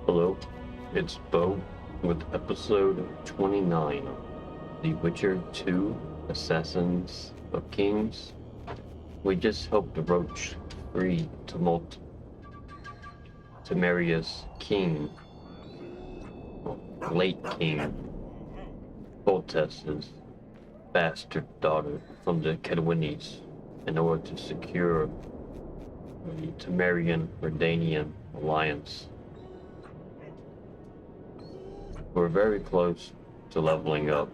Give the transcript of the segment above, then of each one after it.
Hello, it's Beau with episode 29 of The Witcher 2 Assassins of Kings. We just helped the Roach free Temerius King, late King, Voltes's bastard daughter from the Kedwinis in order to secure the Temerian-Redanian alliance. We're very close to leveling up.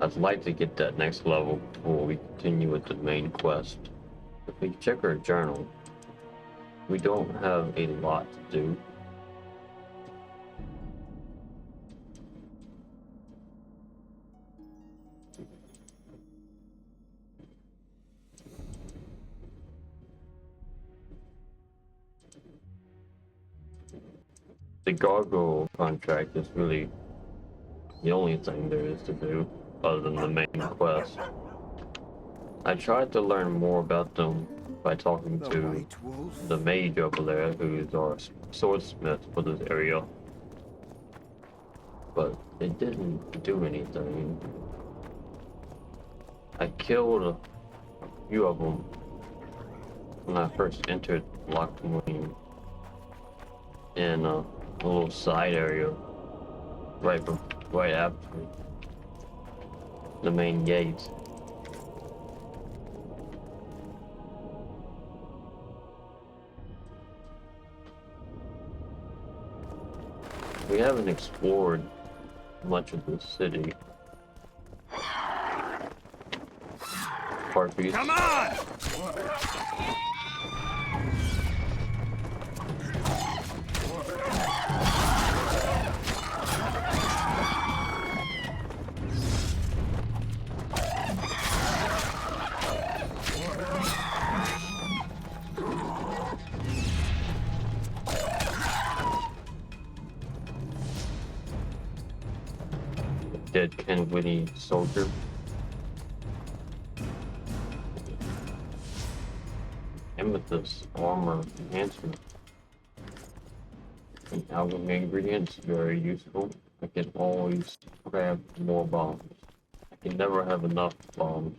I'd like to get that next level before we continue with the main quest. If we check our journal, we don't have a lot to do. The gargoyle contract is really the only thing there is to do, other than the main quest. I tried to learn more about them by talking to the mage over there, who's our swordsmith for this area. But it didn't do anything. I killed a few of them when I first entered Lockwood in a little side area right after the main gates. We haven't explored much of the city. Harpies. Come on! Dead Kenwini soldier. Amethyst armor enhancement. And alchemy ingredients, very useful. I can always grab more bombs. I can never have enough bombs.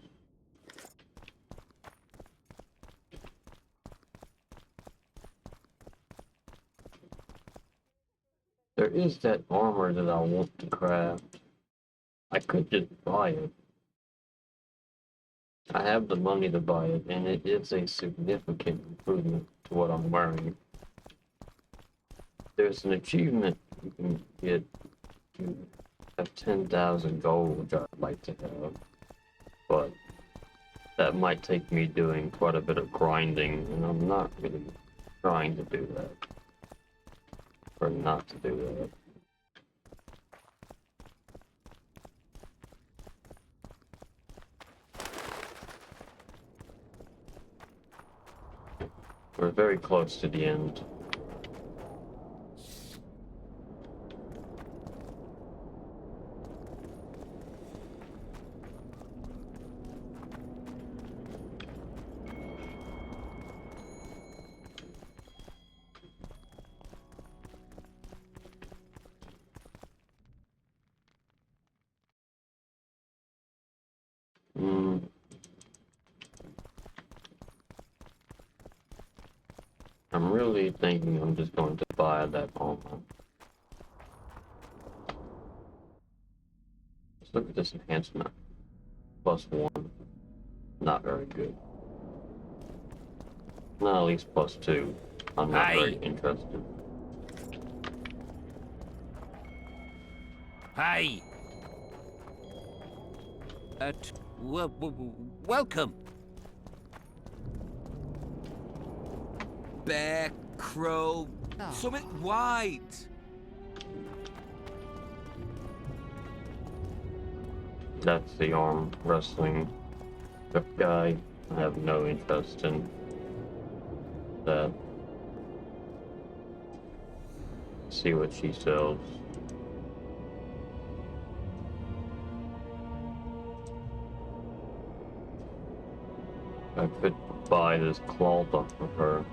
There is that armor that I want to craft. I could just buy it. I have the money to buy it, and it is a significant improvement to what I'm wearing. There's an achievement you can get to have 10,000 gold, which I'd like to have, but that might take me doing quite a bit of grinding, and I'm not really trying to do that, or not to do that. We're very close to the end. I'm really thinking I'm just going to buy that armor. Let's look at this enhancement. +1. Not very good. No, at least +2. I'm not very interested. Hey! Welcome! Bear, crow, something white. That's the arm wrestling guy. I have no interest in that. See what she sells. I could buy this cloth off of her.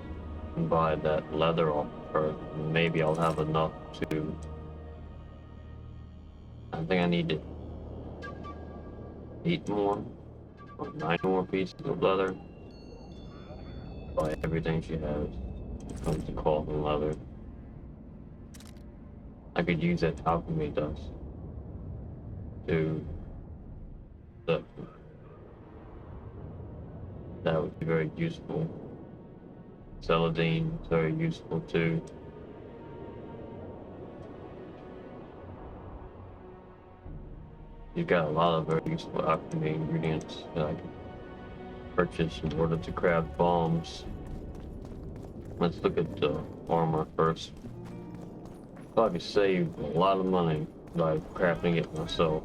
and buy that leather off first. Maybe I'll have enough to. I think I need to 8 more or 9 more pieces of leather. Buy everything she has when it comes to cloth and leather. I could use that alchemy dust to the. That would be very useful. Celadine is very useful too. You've got a lot of very useful alchemy ingredients that I can purchase in order to craft bombs. Let's look at the armor first. Probably save a lot of money by crafting it myself,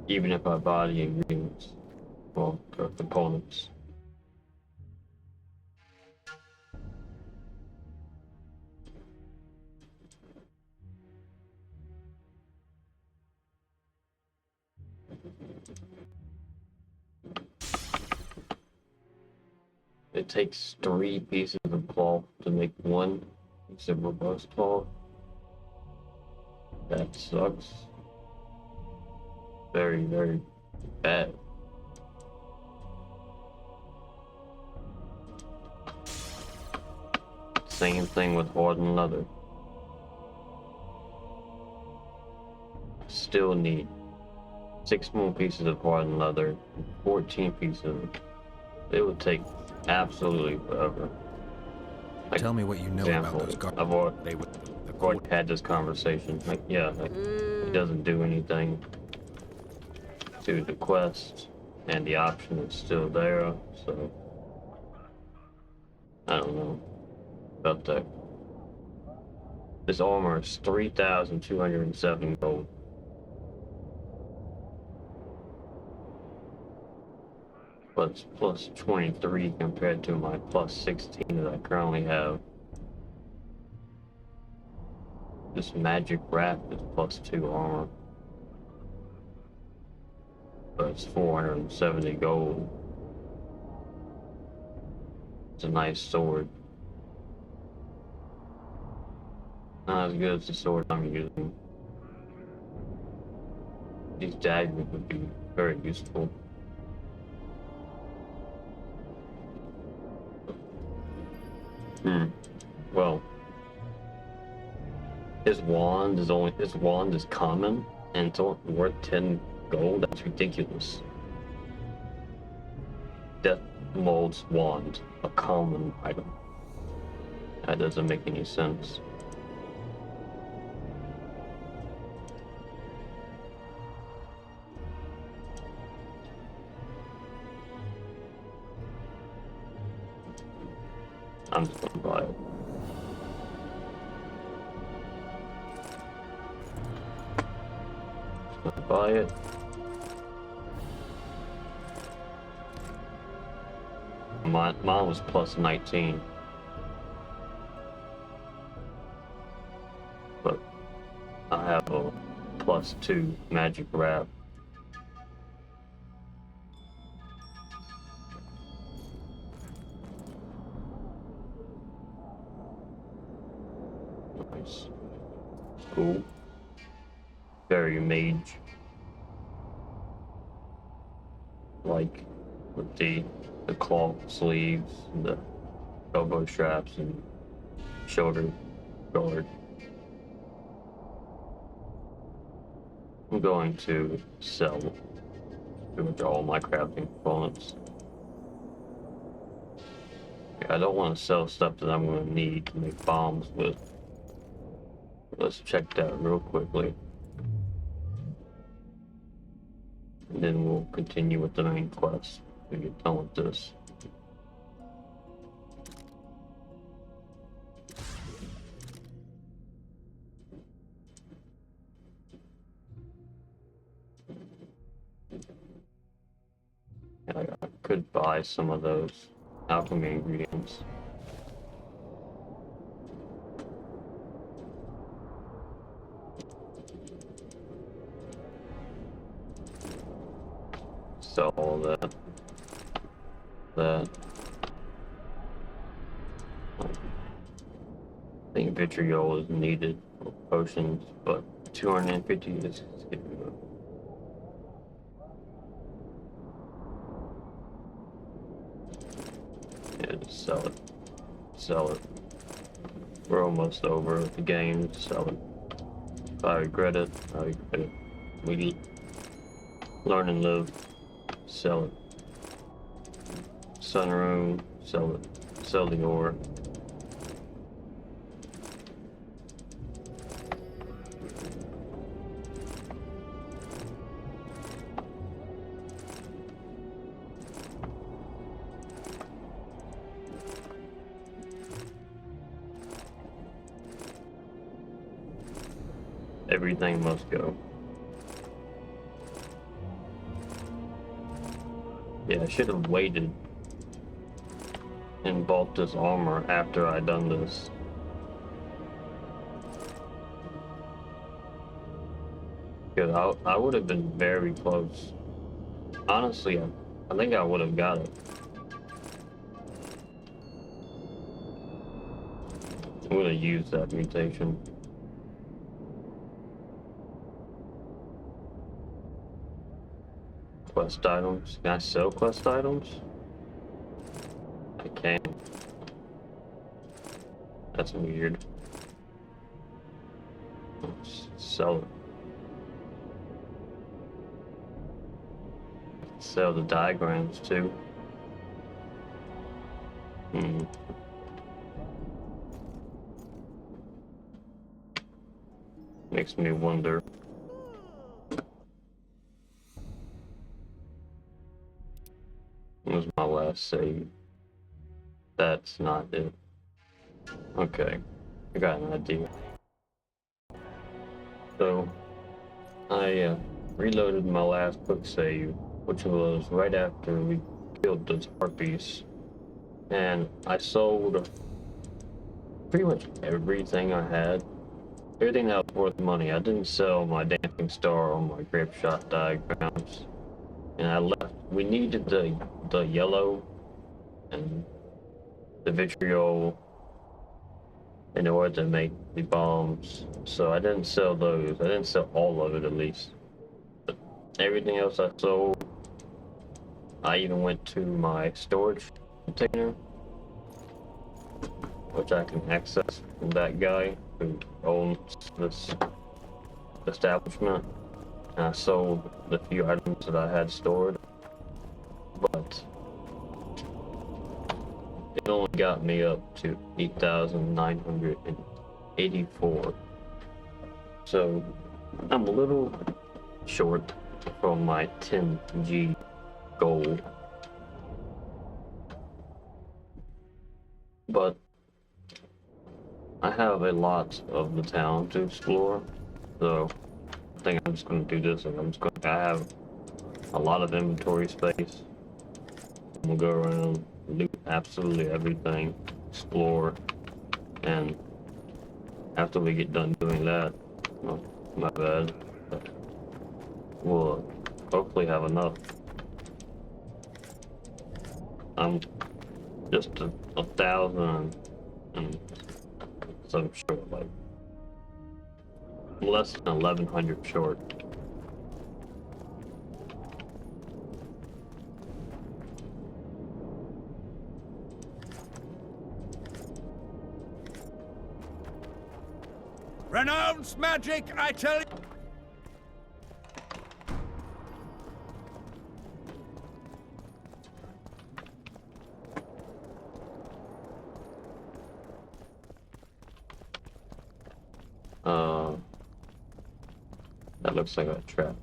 even if I buy the ingredients or components. It takes 3 pieces of cloth to make 1 piece of robust cloth. That sucks. Very, very bad. Same thing with hardened leather. Still need 6 more pieces of hardened leather and 14 pieces. It would take absolutely forever. Like, Tell me what you know about those guards. I've already had this conversation. Like, yeah, like, it doesn't do anything to the quest, and the option is still there, so I don't know about that. This armor is 3,207 gold. But it's plus 23 compared to my plus 16 that I currently have. This magic wrap is plus 2 armor. But it's 470 gold. It's a nice sword. Not as good as the sword I'm using. These daggers would be very useful. Well, his wand is common and it's only worth 10 gold. That's ridiculous. Death Mold's wand, a common item. That doesn't make any sense. I'm just gonna buy it. Just gonna buy it. Mine was plus 19. But I have a plus 2 magic wrap. Nice. Cool. Very mage. Like with the cloth sleeves and the elbow straps and shoulder guard. I'm going to sell pretty much all my crafting components. I don't want to sell stuff that I'm going to need to make bombs with. Let's check that real quickly. And then we'll continue with the main quest when we get done with this. And I could buy some of those alchemy ingredients. Sell all that. I think vitriol is needed for potions, but 250 is good. Yeah, just sell it. Sell it. We're almost over the game. Just sell it. If I regret it, I regret it. We learn and live. Sell it. Sunroom. Sell it. Sell the ore. Everything must go. Yeah, I should have waited and bought this armor after I done this. Because I would have been very close. Honestly, I think I would have got it. I would have used that mutation. Quest items. Can I sell quest items? I can. That's weird. Let's sell it. Sell the diagrams too. Makes me wonder. What was my last save? That's not it. Okay, I got an idea. So, I reloaded my last quick save, which was right after we killed those harpies. And I sold pretty much everything I had. Everything that was worth money. I didn't sell my dancing star or my grape shot diagrams. And I left. We needed the yellow and the vitriol in order to make the bombs. So I didn't sell those. I didn't sell all of it at least. But everything else I sold. I even went to my storage container, which I can access from that guy who owns this establishment. And I sold the few items that I had stored, but it only got me up to 8,984. So I'm a little short from my 10G goal. But I have a lot of the town to explore, so I think I'm just going to do this, and I have a lot of inventory space. We'll go around, loot absolutely everything, explore, and after we get done doing that, oh, my bad, we'll hopefully have enough. I'm just a thousand and some short, like less than 1,100 short. Renounce magic, I tell you! That looks like a trap.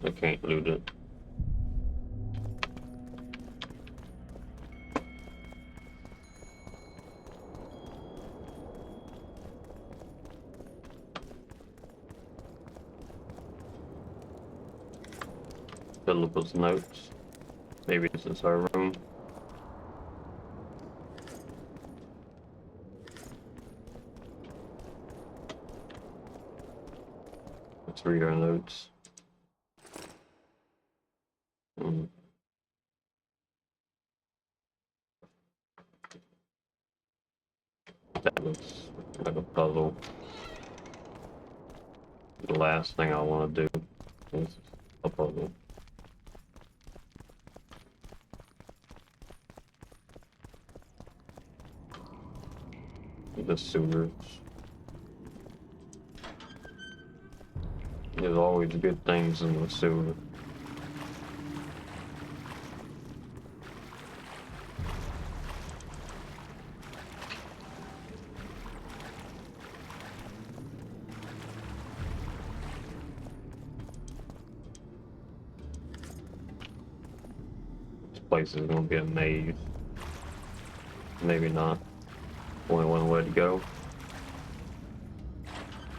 I can't loot it. Philippa's notes. Maybe this is her room. Let's read our notes. That looks like a puzzle. The last thing I want to do is a puzzle. The sewers. There's always good things in the sewer. This place is gonna be a maze. Maybe not. Only one way to go.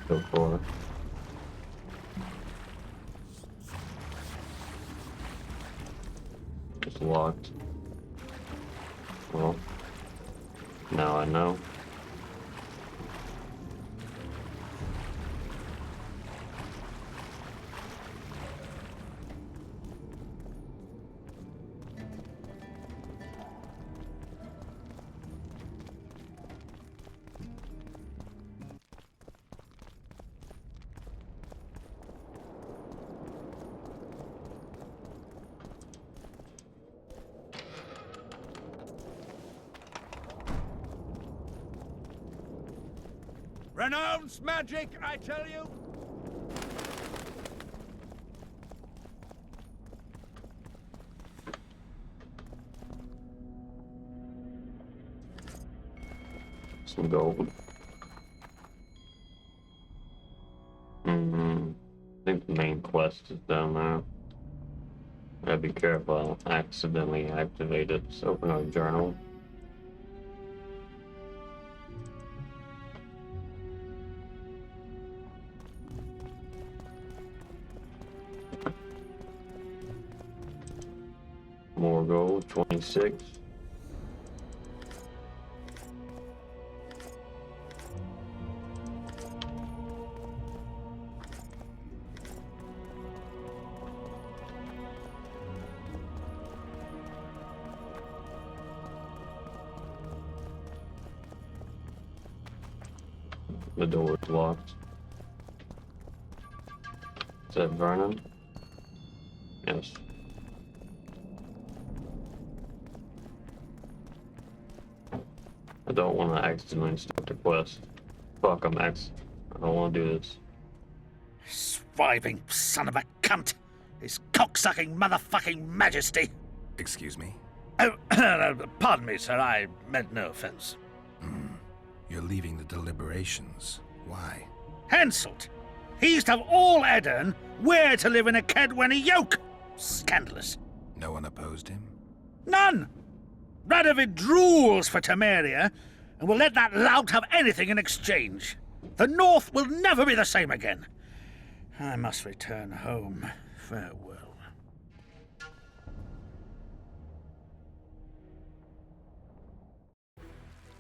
Go for it. It's locked. Well, now I know. Renounce magic, I tell you! Some gold. I think the main quest is down there. Gotta be careful, I'll accidentally activate it. Let's open our journal. More gold, 26. The door is locked. Is that Vernon? Yes. I don't want to accidentally start the quest. Fuck, I don't want to do this. Swiving son of a cunt! His cocksucking motherfucking majesty! Excuse me? Oh, pardon me, sir, I meant no offense. You're leaving the deliberations. Why? Henselt! East of all Edirn, we're to live in a Kedwenny yoke! Scandalous. No one opposed him? None! Radovid drools for Temeria, and will let that lout have anything in exchange. The North will never be the same again. I must return home. Farewell.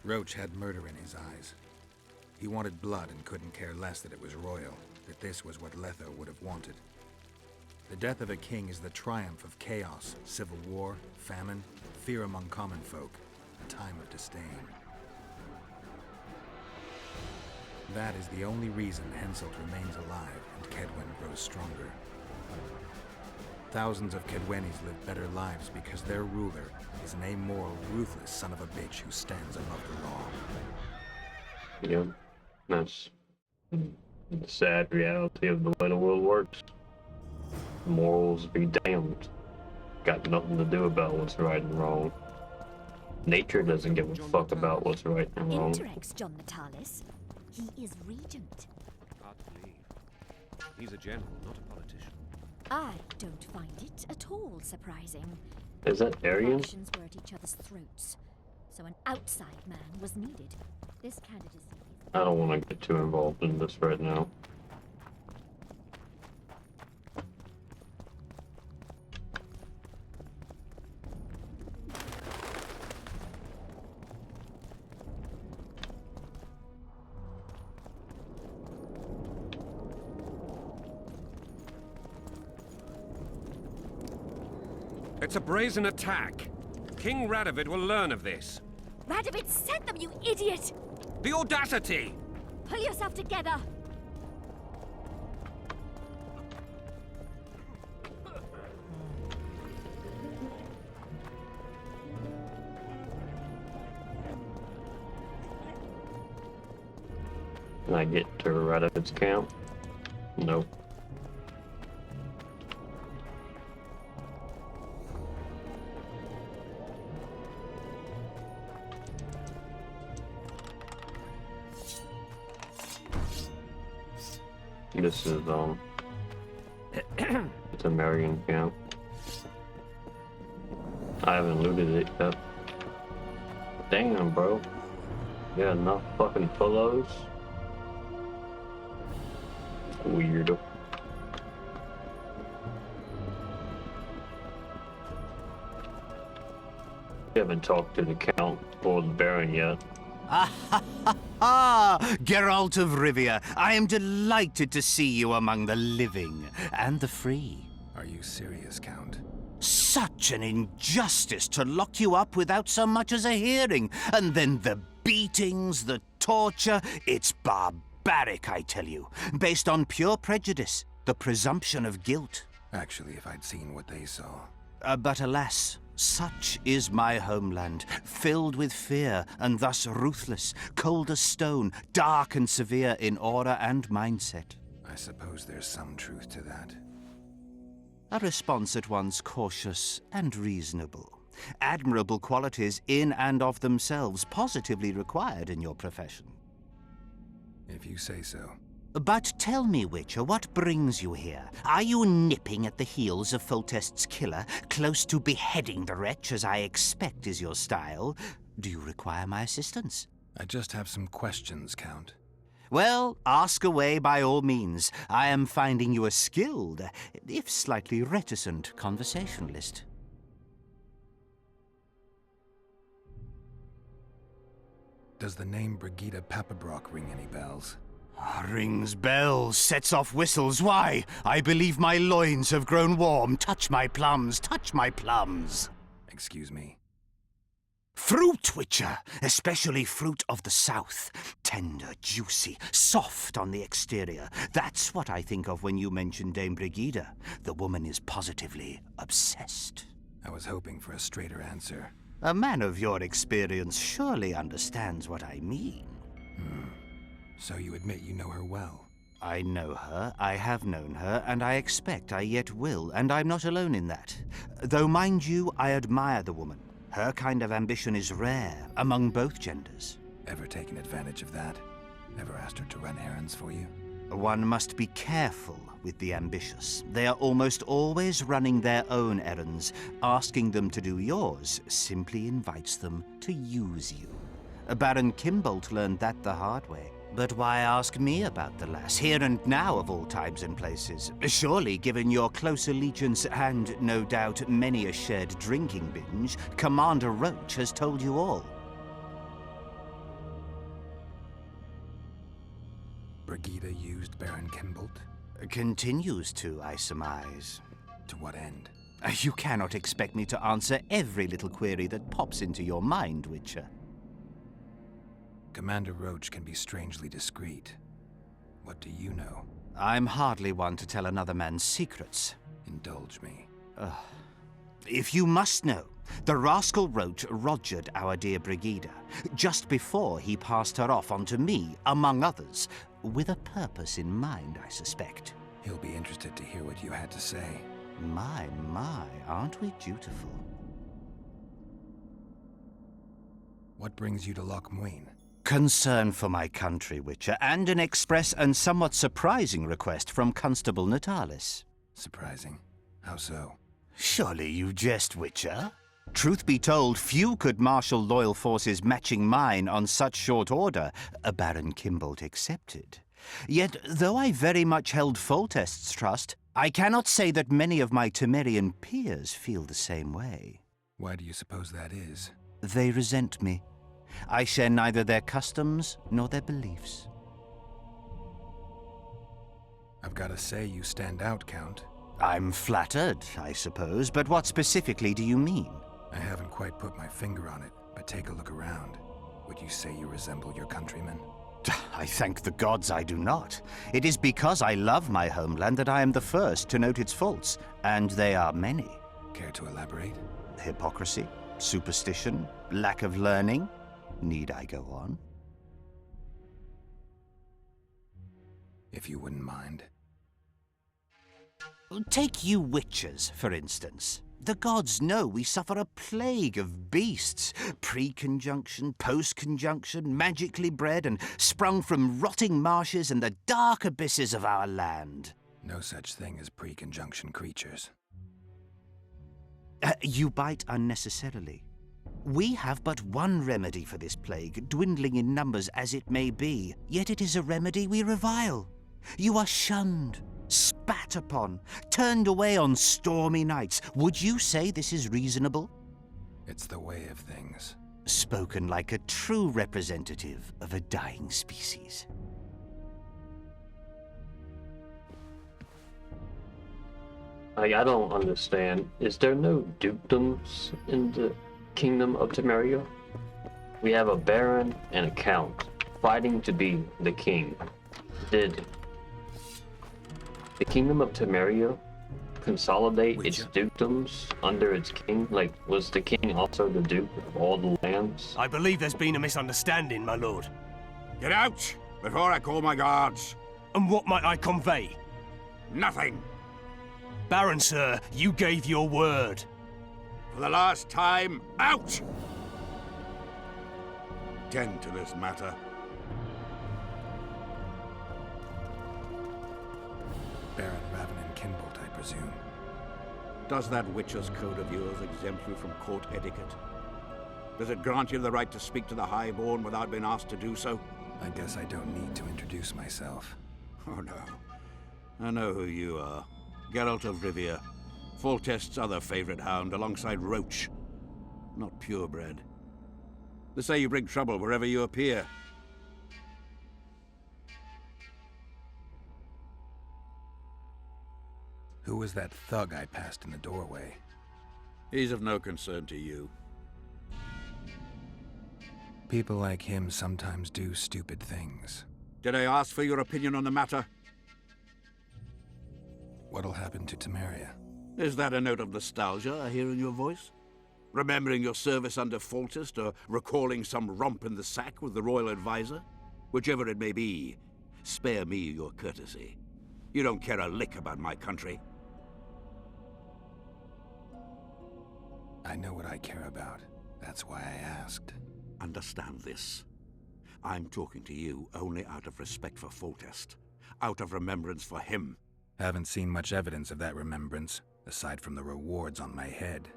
Roach had murder in his eyes. He wanted blood and couldn't care less that it was royal, that this was what Letho would have wanted. The death of a king is the triumph of chaos, civil war, famine, fear among common folk, a time of disdain. That is the only reason Henselt remains alive and Kedwen grows stronger. Thousands of Kedwennies live better lives because their ruler is an amoral, ruthless son of a bitch who stands above the law. Yep, that's the sad reality of the way the world works. Morals be damned. Got nothing to do about what's right and wrong. Nature doesn't give a fuck about what's right and wrong. Interrex John Natalis. He is regent. Hard to believe. He's a general, not a politician. I don't find it at all surprising. Is that Aryan? Factions were at each other's throats, so an outside man was needed. This candidacy is... I don't want to get too involved in this right now. It's a brazen attack. King Radovid will learn of this. Radovid sent them, you idiot! The audacity! Pull yourself together! Can I get to Radovid's camp? Nope. This is it's a Marion camp. I haven't looted it yet. Damn, bro. You got enough fucking pillows? Weird. You haven't talked to the Count or the Baron yet. Geralt of Rivia, I am delighted to see you among the living and the free. Are you serious, Count? Such an injustice to lock you up without so much as a hearing, and then the beatings, the torture. It's barbaric, I tell you, based on pure prejudice, the presumption of guilt. Actually, if I'd seen what they saw. But alas, such is my homeland, filled with fear and thus ruthless, cold as stone, dark and severe in aura and mindset. I suppose there's some truth to that. A response at once cautious and reasonable. Admirable qualities in and of themselves, positively required in your profession. If you say so. But tell me, Witcher, what brings you here? Are you nipping at the heels of Foltest's killer, close to beheading the wretch, as I expect is your style? Do you require my assistance? I just have some questions, Count. Well, ask away by all means. I am finding you a skilled, if slightly reticent, conversationalist. Does the name Brigida Papabrock ring any bells? Rings bells, sets off whistles. Why? I believe my loins have grown warm. Touch my plums, touch my plums. Excuse me. Fruit, Witcher, especially fruit of the south. Tender, juicy, soft on the exterior. That's what I think of when you mention Dame Brigida. The woman is positively obsessed. I was hoping for a straighter answer. A man of your experience surely understands what I mean. So you admit you know her well? I know her, I have known her, and I expect I yet will, and I'm not alone in that. Though, mind you, I admire the woman. Her kind of ambition is rare among both genders. Ever taken advantage of that? Ever asked her to run errands for you? One must be careful with the ambitious. They are almost always running their own errands. Asking them to do yours simply invites them to use you. Baron Kimbolt learned that the hard way. But why ask me about the lass, here and now of all times and places? Surely, given your close allegiance and, no doubt, many a shared drinking binge, Commander Roach has told you all. Brigida used Baron Kimbolt? Continues to, I surmise. To what end? You cannot expect me to answer every little query that pops into your mind, Witcher. Commander Roach can be strangely discreet. What do you know? I'm hardly one to tell another man's secrets. Indulge me. If you must know, the rascal Roach rogered our dear Brigida, just before he passed her off onto me, among others, with a purpose in mind, I suspect. He'll be interested to hear what you had to say. My, aren't we dutiful? What brings you to Loch Muin? Concern for my country, Witcher, and an express and somewhat surprising request from Constable Natalis. Surprising. How so? Surely you jest, Witcher? Truth be told, few could marshal loyal forces matching mine on such short order, Baron Kimbolt excepted. Yet, though I very much held Foltest's trust, I cannot say that many of my Temerian peers feel the same way. Why do you suppose that is? They resent me. I share neither their customs nor their beliefs. I've got to say you stand out, Count. I'm flattered, I suppose, but what specifically do you mean? I haven't quite put my finger on it, but take a look around. Would you say you resemble your countrymen? I thank the gods I do not. It is because I love my homeland that I am the first to note its faults, and they are many. Care to elaborate? Hypocrisy, superstition, lack of learning. Need I go on? If you wouldn't mind. Take you witchers, for instance. The gods know we suffer a plague of beasts, pre-conjunction, post-conjunction, magically bred and sprung from rotting marshes and the dark abysses of our land. No such thing as pre-conjunction creatures. You bite unnecessarily. We have but one remedy for this plague, dwindling in numbers as it may be, yet it is a remedy we revile. You are shunned, spat upon, turned away on stormy nights. Would you say this is reasonable? It's the way of things. Spoken like a true representative of a dying species. I don't understand. Is there no dukedoms in the Kingdom of Temeria? We have a baron and a count fighting to be the king. Did the Kingdom of Temeria consolidate its dukedoms under its king? Like, was the king also the duke of all the lands? I believe there's been a misunderstanding, my lord. Get out before I call my guards. And what might I convey? Nothing. Baron, sir, you gave your word. For the last time, out! Tend to this matter. Baron Ravenin Kinbolt, I presume. Does that witcher's code of yours exempt you from court etiquette? Does it grant you the right to speak to the Highborn without being asked to do so? I guess I don't need to introduce myself. Oh no. I know who you are. Geralt of Rivia. Foltest's other favorite hound alongside Roach. Not purebred. They say you bring trouble wherever you appear. Who was that thug I passed in the doorway? He's of no concern to you. People like him sometimes do stupid things. Did I ask for your opinion on the matter? What'll happen to Temeria? Is that a note of nostalgia I hear in your voice? Remembering your service under Foltest, or recalling some romp in the sack with the royal advisor? Whichever it may be, spare me your courtesy. You don't care a lick about my country. I know what I care about. That's why I asked. Understand this. I'm talking to you only out of respect for Foltest, out of remembrance for him. Haven't seen much evidence of that remembrance, aside from the rewards on my head.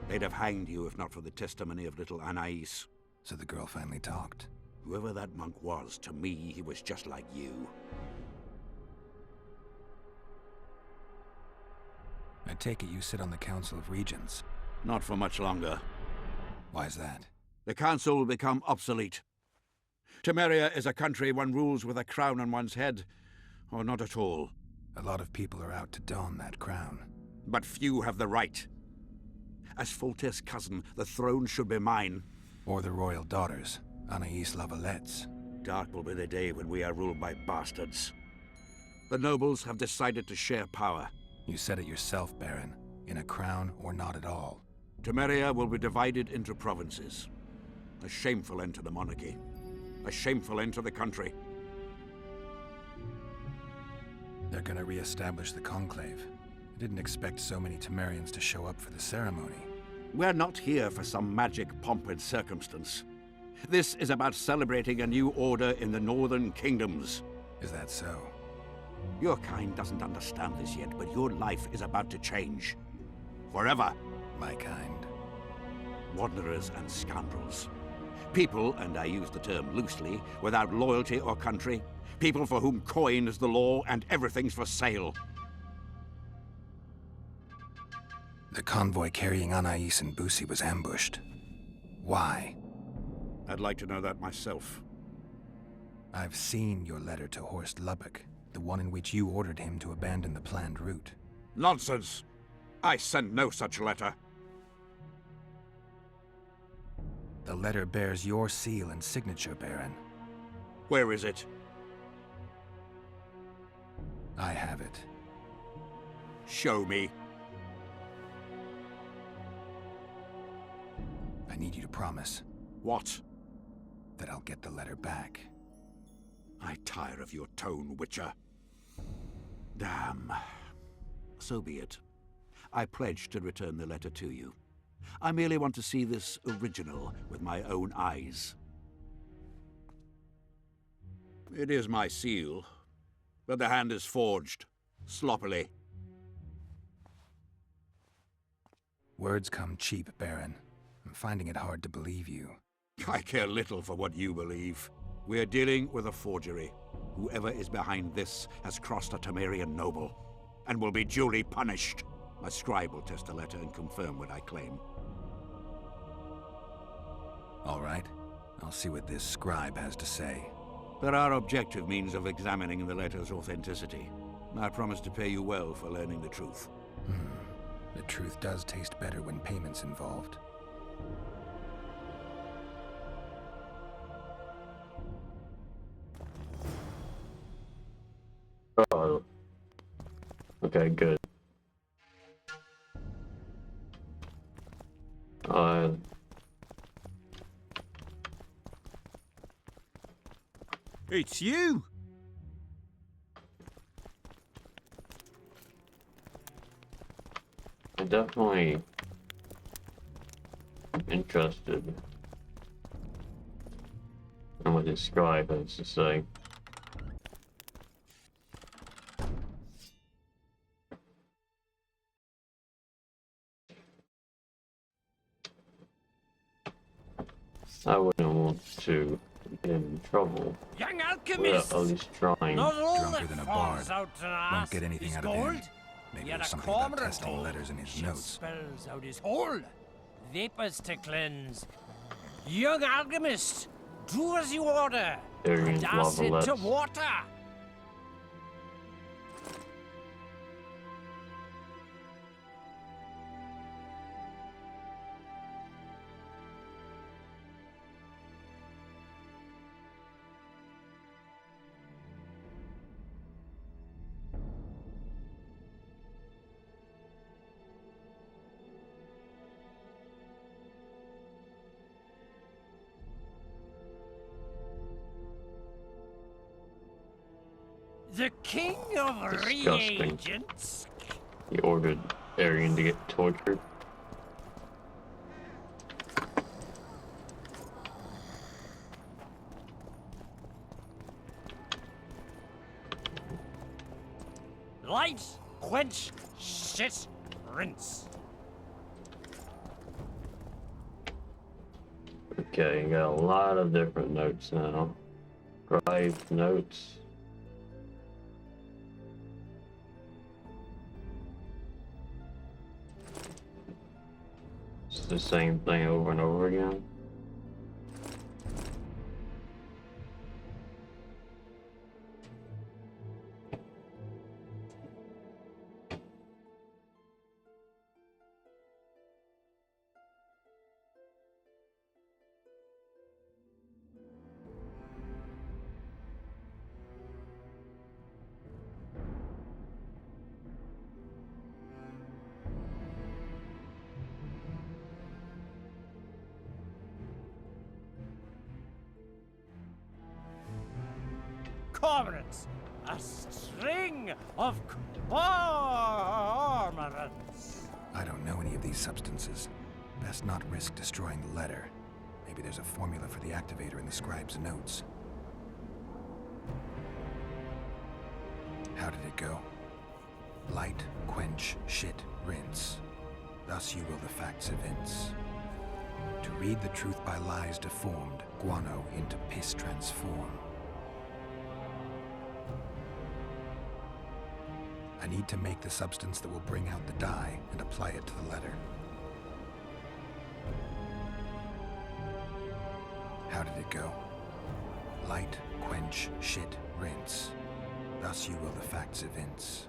They'd have hanged you if not for the testimony of little Anais. So the girl finally talked. Whoever that monk was, to me, he was just like you. I take it you sit on the Council of Regents. Not for much longer. Why's that? The council will become obsolete. Temeria is a country one rules with a crown on one's head, or not at all. A lot of people are out to don that crown. But few have the right. As Foltest's cousin, the throne should be mine. Or the royal daughters, Anais Lavallette's. Dark will be the day when we are ruled by bastards. The nobles have decided to share power. You said it yourself, Baron. In a crown or not at all. Temeria will be divided into provinces. A shameful end to the monarchy. A shameful end to the country. They're gonna re-establish the Conclave. I didn't expect so many Temerians to show up for the ceremony. We're not here for some magic pomp and circumstance. This is about celebrating a new order in the northern kingdoms. Is that so? Your kind doesn't understand this yet, but your life is about to change. Forever. My kind. Wanderers and scoundrels. People, and I use the term loosely, without loyalty or country. People for whom coin is the law and everything's for sale. The convoy carrying Anais and Busi was ambushed. Why? I'd like to know that myself. I've seen your letter to Horst Lubbock, the one in which you ordered him to abandon the planned route. Nonsense! I sent no such letter. The letter bears your seal and signature, Baron. Where is it? I have it. Show me. I need you to promise What? that I'll get the letter back. I tire of your tone, Witcher. Damn. So be it. I pledge to return the letter to you. I merely want to see this original with my own eyes. It is my seal, but the hand is forged, sloppily. Words come cheap, Baron. I'm finding it hard to believe you. I care little for what you believe. We're dealing with a forgery. Whoever is behind this has crossed a Temerian noble, and will be duly punished. My scribe will test the letter and confirm what I claim. All right. I'll see what this scribe has to say. There are objective means of examining the letter's authenticity. I promise to pay you well for learning the truth. The truth does taste better when payment's involved. Oh. Okay, good. It's you! I'm definitely interested in what this scribe has to say. I wouldn't want to get in trouble Young without alchemist! at least trying. Not all Drunker that than a falls bard. out an Won't ass get anything is out of gold. him. Maybe Yet there's a something about cormorant testing hole letters in his shit notes. spells out his hole. Vapors to cleanse. Young alchemist, do as you order. Arian's And acid lava to lets. water. The king of Disgusting. reagents. He ordered Arian to get tortured. Light, quench, shit, rinse. Okay, you got a lot of different notes now. Scribe notes. It's the same thing over and over again. Cormorants, a string of cormorants. I don't know any of these substances. Best not risk destroying the letter. Maybe there's a formula for the activator in the scribe's notes. How did it go? Light, quench, shit, rinse. Thus you will the facts evince. To read the truth by lies deformed, guano into piss transform. I need to make the substance that will bring out the dye and apply it to the letter. How did it go? Light, quench, shit, rinse. Thus you will the facts evince.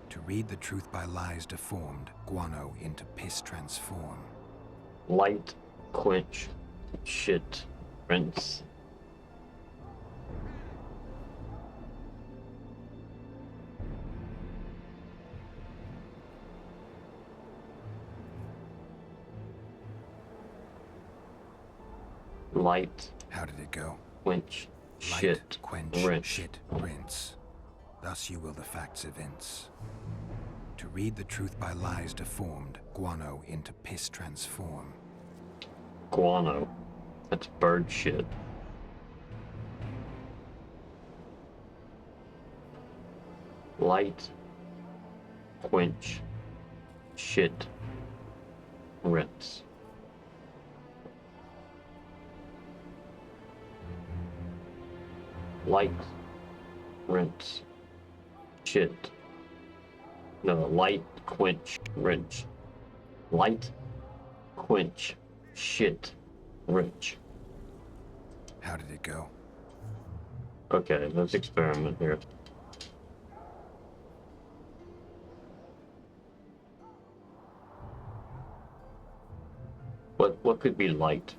To read the truth by lies deformed, guano into piss transform. Light, quench, shit, rinse. Light, How did it go? quench, Light, shit, quench, rinse. shit, rinse. Thus you will the facts evince. To read the truth by lies deformed, guano into piss transform. Guano. That's bird shit. Light, quench, shit, rinse. Light, rinse, shit. No, light, quench, rinse. Light, quench, shit, rinse. How did it go? Okay, let's experiment here. What could be light?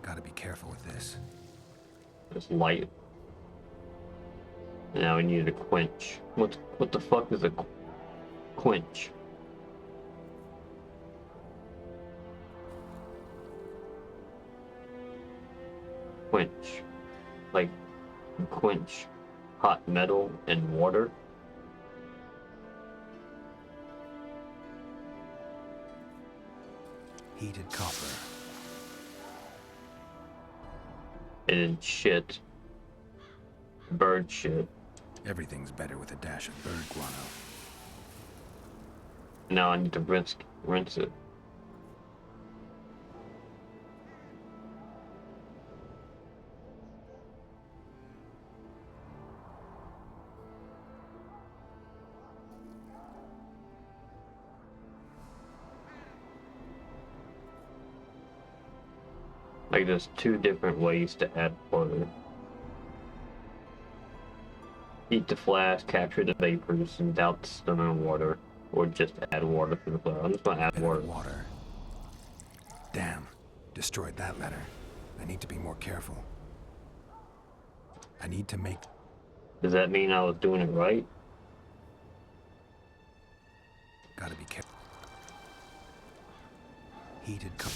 Gotta be careful with this. It's light. Now we need a quench. What the fuck is a quench? Quench. Like quench hot metal and water. Heated copper. And shit. Bird shit. Everything's better with a dash of bird guano. Now I need to rinse it. Like there's two different ways to add water. Heat the flask, capture the vapors, and douse the stone in water. Or just add water to the flask. I'm just gonna add Bit water. of water. Damn. Destroyed that letter. I need to be more careful. I need to make... Does that mean I was doing it right? Gotta be careful. Heated copper.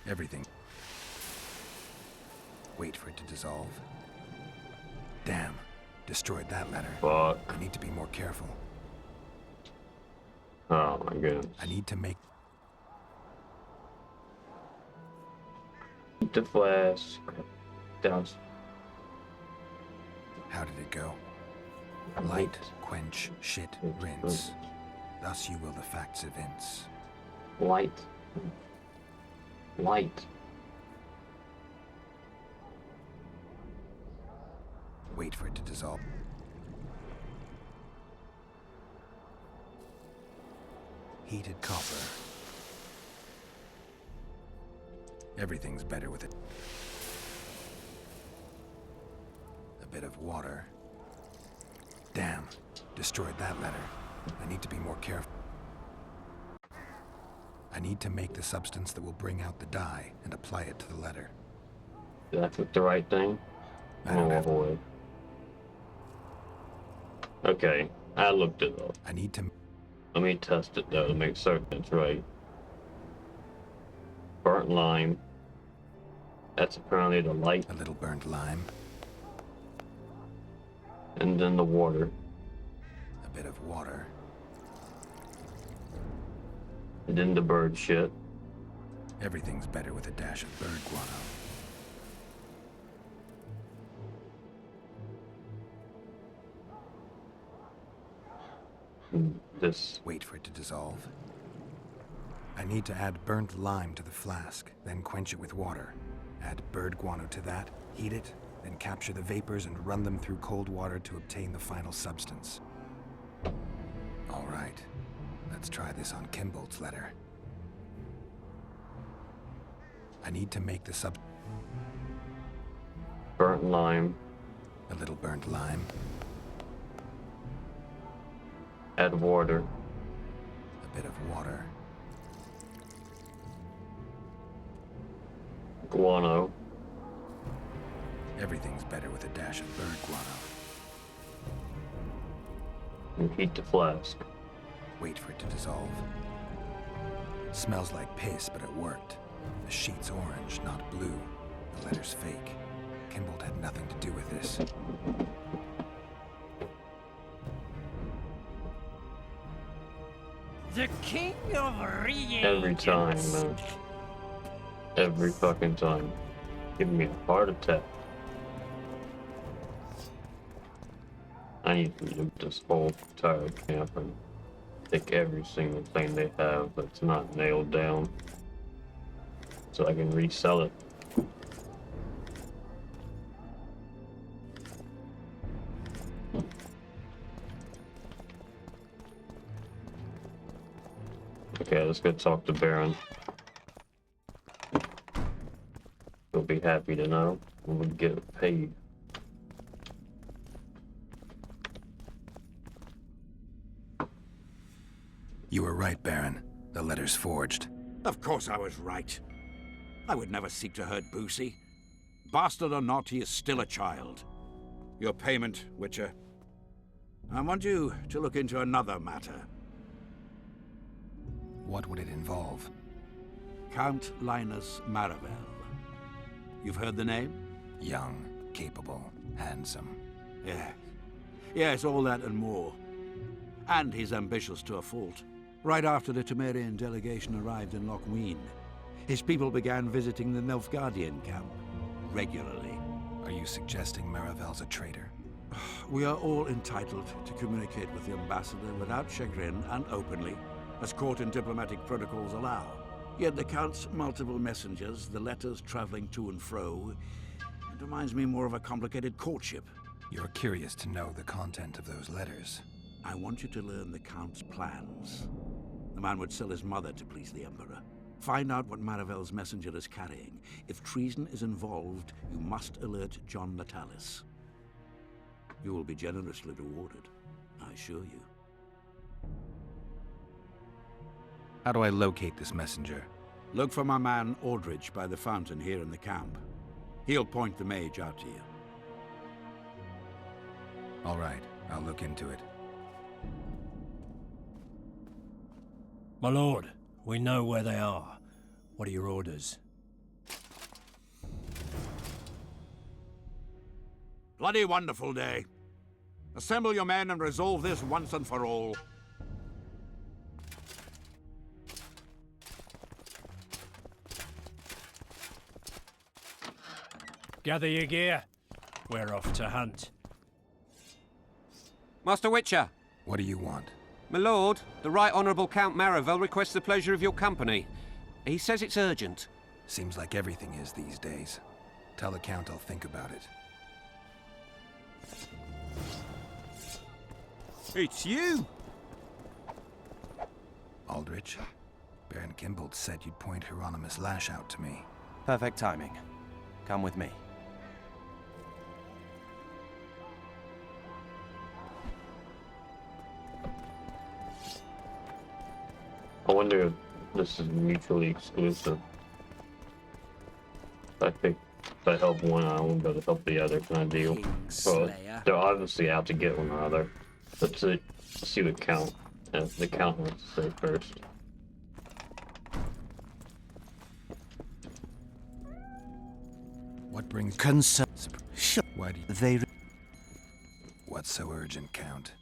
Everything. Wait for it to dissolve. Damn. Destroyed that letter. Fuck. I need to be more careful. Oh my goodness. I need to make... Heat the flask. Douse. How did it go? Light, quench, shit, rinse. Thus you will the facts evince. Light. Light. Wait for it to dissolve. Heated copper. Everything's better with it. A bit of water. Damn. Destroyed that letter. I need to be more careful. I need to make the substance that will bring out the dye and apply it to the letter. Did I put the right thing? I don't have... Boy. Okay, I looked it up. I need to... Let me test it though to make certain it's right. Burnt lime. That's apparently the light. A little burnt lime. And then the water. A bit of water. And then the bird shit. Everything's better with a dash of bird guano. And this. Wait for it to dissolve. I need to add burnt lime to the flask, then quench it with water. Add bird guano to that, heat it, then capture the vapors and run them through cold water to obtain the final substance. All right, let's try this on Kimbold's letter. I need to make the Burnt lime. a little burnt lime. Add water. bit of water. Guano. Everything's better with a dash of bird guano. And heat the flask. Wait for it to dissolve. Smells like piss, but it worked. The sheet's orange, not blue. The letter's fake. Kimbold had nothing to do with this. The king of reagents. Every time, man. Every fucking time. Giving me a heart attack. I need to loot this whole entire camp and take every single thing they have that's not nailed down so I can resell it. Okay, let's go talk to Baron. He'll be happy to know when we get paid. You were right, Baron. The letter's forged. Of course I was right. I would never seek to hurt Boosie. Bastard or not, he is still a child. Your payment, Witcher. I want you to look into another matter. What would it involve? Count Linus Maravel. You've heard the name? Young, capable, handsome. Yes. Yes, all that and more. And he's ambitious to a fault. Right after the Temerian delegation arrived in Lochween, his people began visiting the Nilfgaardian camp regularly. Are you suggesting Maravel's a traitor? We are all entitled to communicate with the ambassador without chagrin and openly, as court and diplomatic protocols allow. Yet the Count's multiple messengers, the letters traveling to and fro, it reminds me more of a complicated courtship. You're curious to know the content of those letters. I want you to learn the Count's plans. The man would sell his mother to please the Emperor. Find out what Maravel's messenger is carrying. If treason is involved, you must alert John Natalis. You will be generously rewarded, I assure you. How do I locate this messenger? Look for my man Aldrich by the fountain here in the camp. He'll point the mage out to you. All right, I'll look into it. My lord, we know where they are. What are your orders? Bloody wonderful day. Assemble your men and resolve this once and for all. Gather your gear. We're off to hunt. Master Witcher, What do you want? my lord, the Right Honourable Count Maravel requests the pleasure of your company. He says it's urgent. Seems like everything is these days. Tell the Count I'll think about it. It's you! Aldrich, Baron Kimbold said you'd point Hieronymus Lash out to me. Perfect timing. Come with me. I wonder if this is mutually exclusive. I think if I help one, I won't be able to help the other kind of deal. Well, Kingslayer. they're obviously out to get one another. Let's see the count. The count wants to say first. What brings Concern. Sure. Why do you... They. What's so urgent, Count?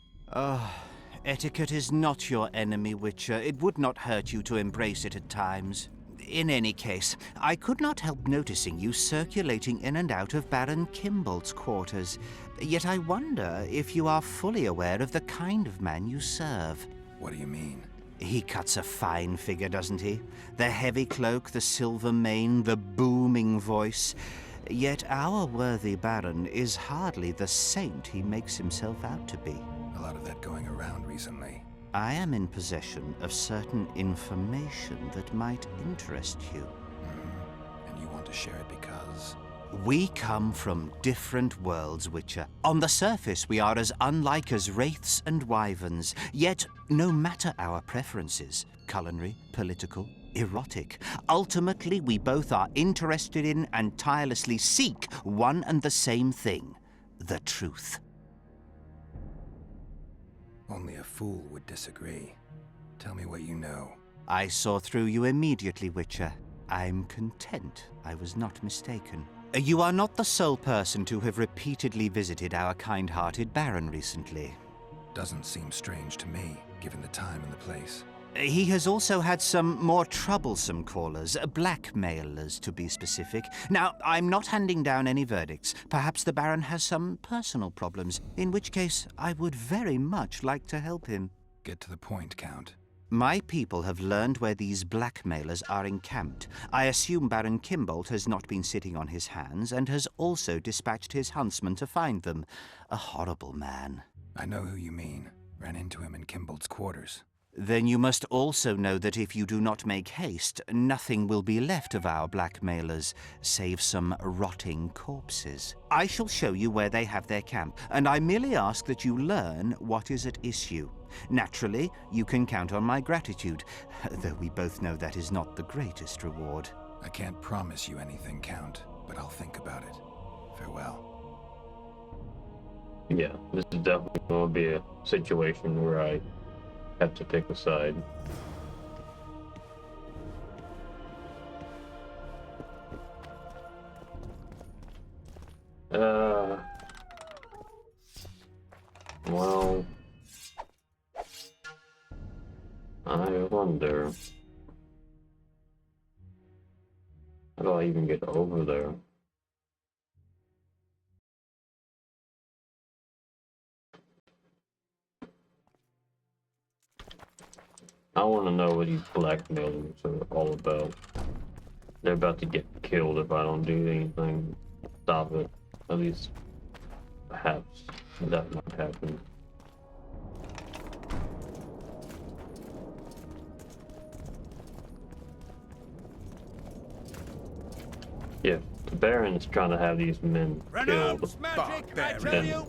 Etiquette is not your enemy, Witcher. It would not hurt you to embrace it at times. In any case, I could not help noticing you circulating in and out of Baron Kimbold's quarters. Yet I wonder if you are fully aware of the kind of man you serve. What do you mean? He cuts a fine figure, doesn't he? The heavy cloak, the silver mane, the booming voice. Yet our worthy Baron is hardly the saint he makes himself out to be. A lot of that going around recently. I am in possession of certain information that might interest you. And you want to share it because... We come from different worlds, Witcher. On the surface, we are as unlike as wraiths and wyverns. Yet, no matter our preferences, culinary, political, erotic, ultimately we both are interested in and tirelessly seek one and the same thing: the truth. Only a fool would disagree. Tell me what you know. I saw through you immediately, Witcher. I'm content I was not mistaken. You are not the sole person to have repeatedly visited our kind-hearted Baron recently. Doesn't seem strange to me, given the time and the place. He has also had some more troublesome callers, blackmailers to be specific. Now, I'm not handing down any verdicts. Perhaps the Baron has some personal problems, in which case I would very much like to help him. Get to the point, Count. My people have learned where these blackmailers are encamped. I assume Baron Kimbolt has not been sitting on his hands and has also dispatched his huntsman to find them. A horrible man. I know who you mean. Ran into him in Kimbolt's quarters. Then you must also know that if you do not make haste, nothing will be left of our blackmailers, save some rotting corpses. I shall show you where they have their camp, and I merely ask that you learn what is at issue. Naturally, you can count on my gratitude, though we both know that is not the greatest reward. I can't promise you anything, Count, but I'll think about it. Farewell. Yeah, this is definitely going to be a situation where I have to pick a side. Well, I wonder, how do I even get over there? I want to know what these blackmailers are all about. They're about to get killed if I don't do anything to stop it. At least, perhaps, that might happen. Yeah, the Baron is trying to have these men killed. Magic, I tell you.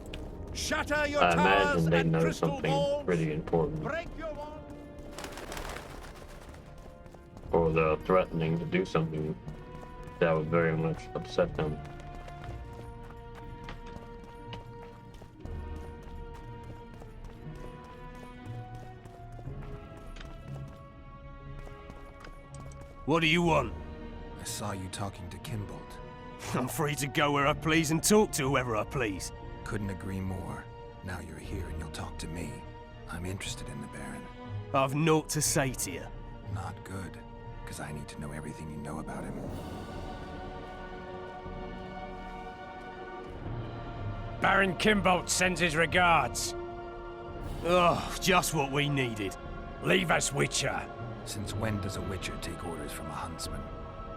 Shatter your I towers imagine they and know crystal something balls. pretty important. Break your walls. Or they're threatening to do something that would very much upset them. What do you want? I saw you talking to Kimbolt. I'm free to go where I please and talk to whoever I please. Couldn't agree more. Now you're here and you'll talk to me. I'm interested in the Baron. I've naught to say to you. Not good, because I need to know everything you know about him. Baron Kimbolt sends his regards. Oh, just what we needed. Leave us, Witcher. Since when does a Witcher take orders from a huntsman?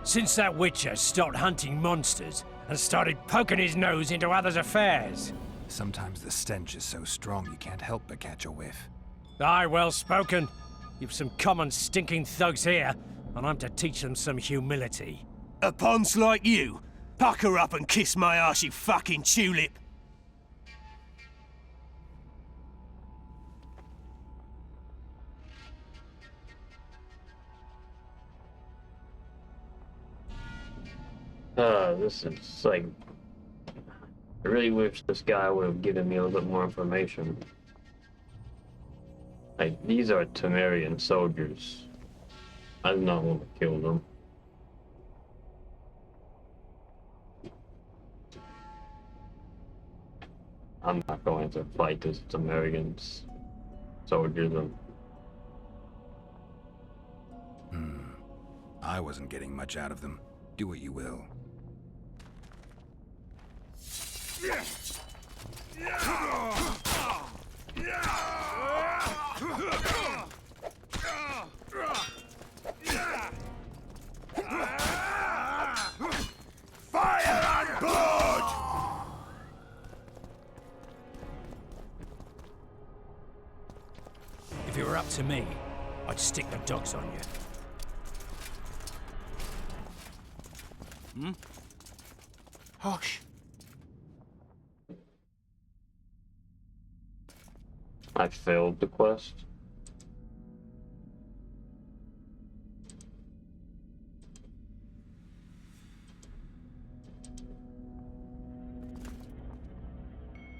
Since that Witcher stopped hunting monsters and started poking his nose into others' affairs. Sometimes the stench is so strong you can't help but catch a whiff. Aye, well spoken. You've some common stinking thugs here, and I'm to teach them some humility. A ponce like you? Pucker up and kiss my arse, you fucking tulip. This is like, I really wish this guy would have given me a little bit more information. Like, these are Temerian soldiers. I do not want to kill them. I'm not going to fight this Temerian soldiers. I wasn't getting much out of them. Do what you will. Fire and blood! If it were up to me, I'd stick the dogs on you. Hush. I failed the quest.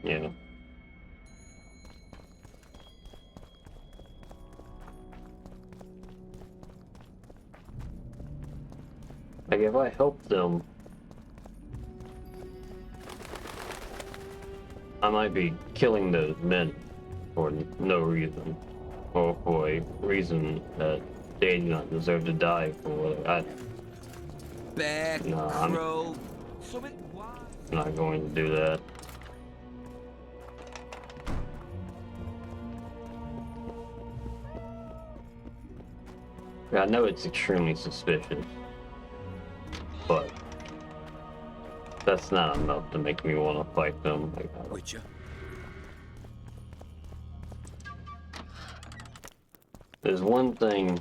Yeah. Like, if I help them, I might be killing those men for no reason, or for a reason that they do not deserve to die for. Bear, No, crow, something wild. I'm not going to do that. I know it's extremely suspicious, but that's not enough to make me want to fight them. Like, Witcher? there's one thing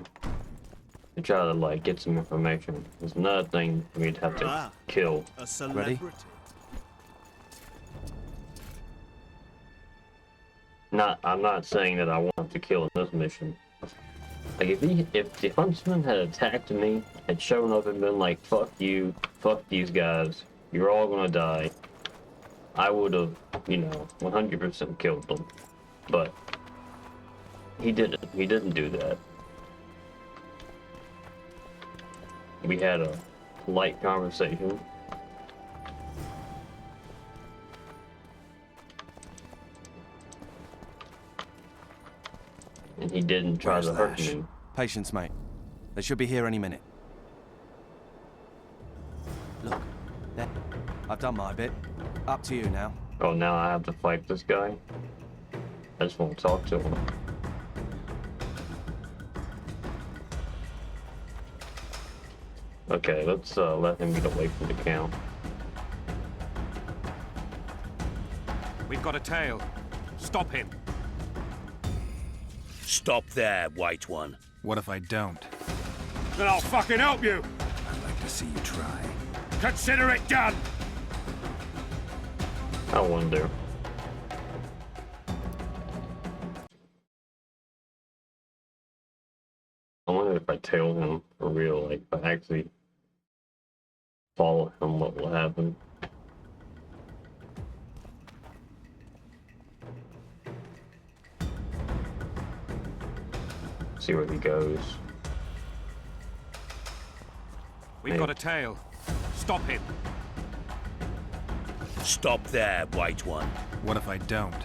to try to like get some information. There's another thing for me to have to kill. A celebrity. I'm not saying that I want to kill in this mission. Like if the huntsman had attacked me, had shown up and been like, "Fuck you, fuck these guys, you're all gonna die," I would have, 100% killed them. But he didn't. He didn't do that. We had a light conversation. And he didn't try to hurt me. Patience, mate. They should be here any minute. Look, there. I've done my bit. Up to you now. Oh, now I have to fight this guy? I just won't talk to him. Okay, let's let him get away from the count. We've got a tail. Stop him. Stop there, White One. What if I don't? Then I'll fucking help you. I'd like to see you try. Consider it done. I wonder. I wonder if I tail him for real, like if I actually follow him, what will happen? See where he goes. We've got a tail. Stop him. Stop there, White One. What if I don't?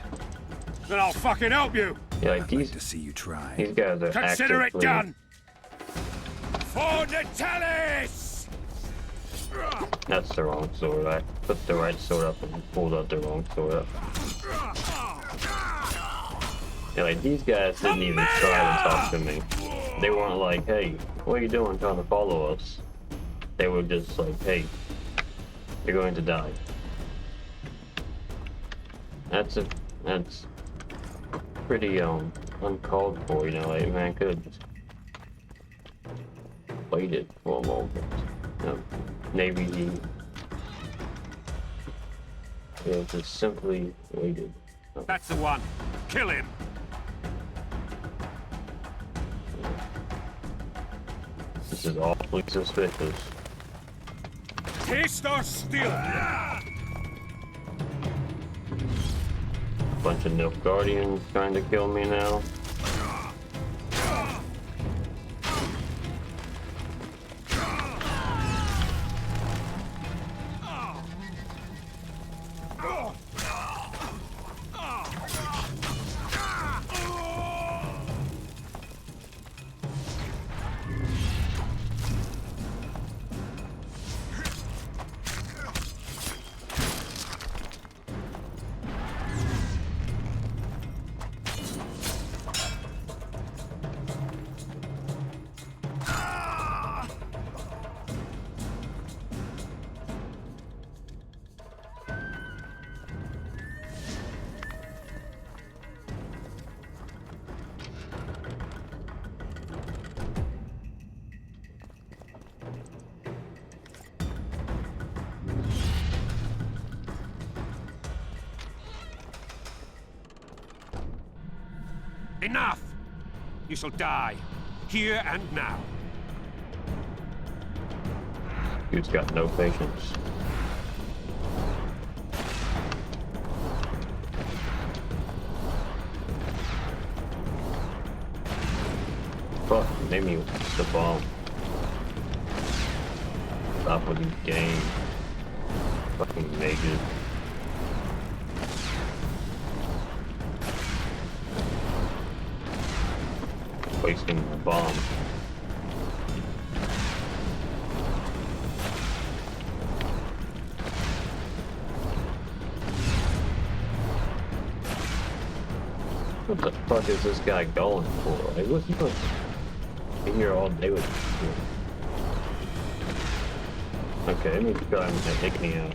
Then I'll fucking help you. Yeah, like I'd like to see you try. these guys are Consider it actively, done. For Natalis! That's the wrong sword. I put the right sword up and pulled out the wrong sword up. Yeah, like these guys didn't even try to talk to me. They weren't like, "Hey, what are you doing trying to follow us?" They were just like, "Hey, you're going to die." That's pretty uncalled for, like man could have just waited for a moment. Maybe he just simply waited. That's the one. Kill him. This is awfully suspicious. Taste or still. Bunch of Nilfgaardians trying to kill me now. Enough! You shall die, here and now. Dude's got no patience. Fuck, made me the bomb. Stop with these games. Fucking mages. Wasting the bomb. What the fuck is this guy going for? Like, what's he doing? Be here all day with this. Okay, let me try and take me out.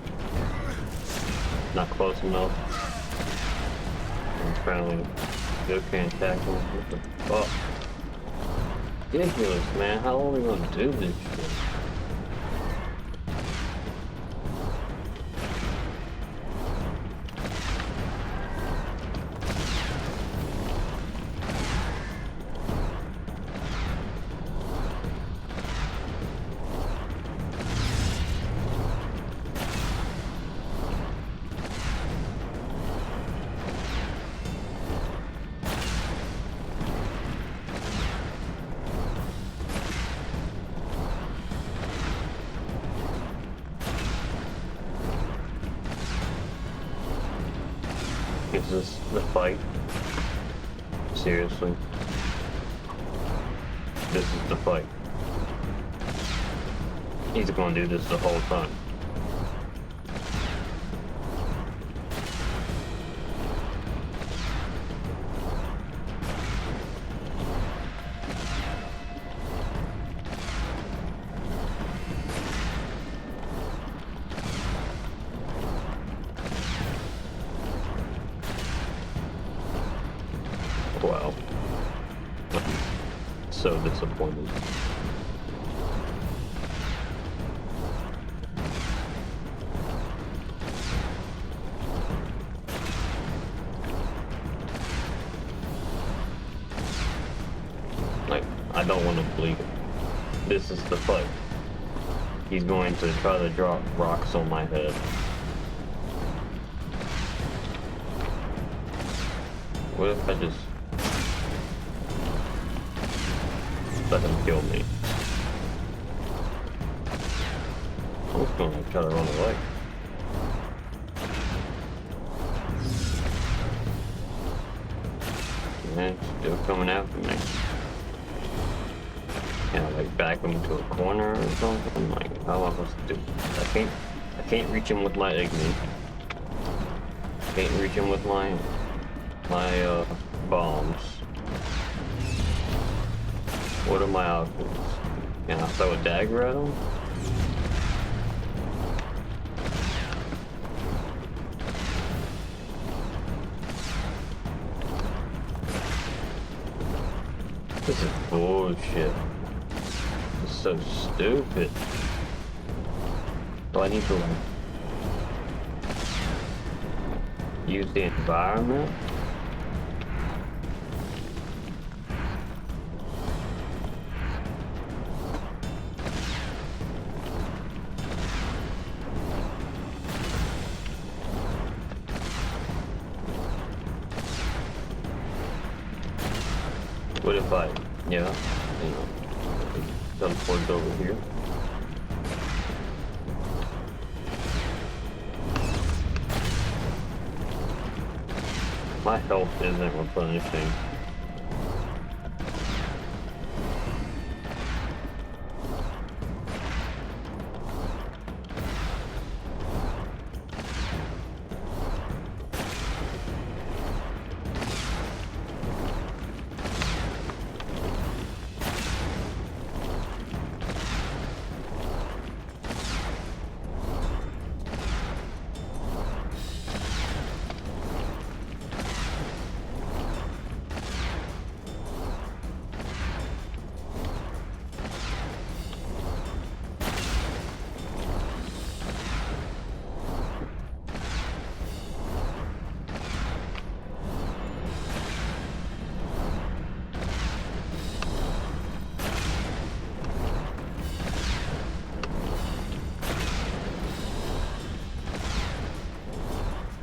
Not close enough. I'm trying to still can't tackle him. What the fuck? Ridiculous, man. How long are we gonna do this shit? Is this the fight? Seriously? This is the fight. He's gonna do this the whole time. Wow. So disappointed. Like, I don't want to believe it. This is the fight. He's going to try to drop rocks on my head. What if I just let him kill me? I'm just gonna try to run away. Man, still coming after me. Can I like back him into a corner or something? Like, how am I supposed to do? I can't reach him with my Igni. Can't reach him with my bombs. What are my options? Can I throw a dagger at him? This is bullshit. This is so stupid. Do I need to like use the environment? What if I, teleport over here? My health isn't replenishing.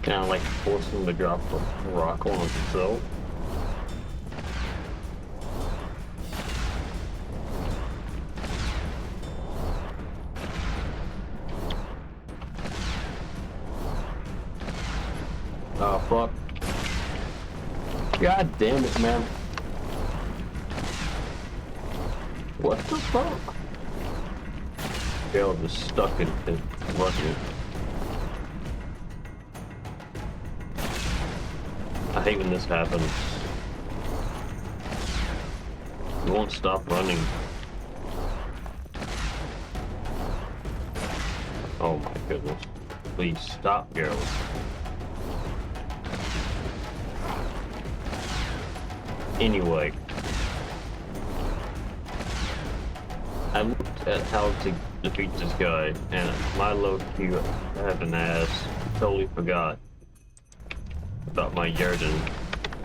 Kind of like force him to drop a rock on himself. Oh fuck. God damn it, man. What the fuck? Beau just stuck in his bucket. I hate when this happens. You won't stop running. Oh my goodness. Please stop, Beau. Anyway, I looked at how to defeat this guy, and my low-key have an ass totally forgot about my Yarden.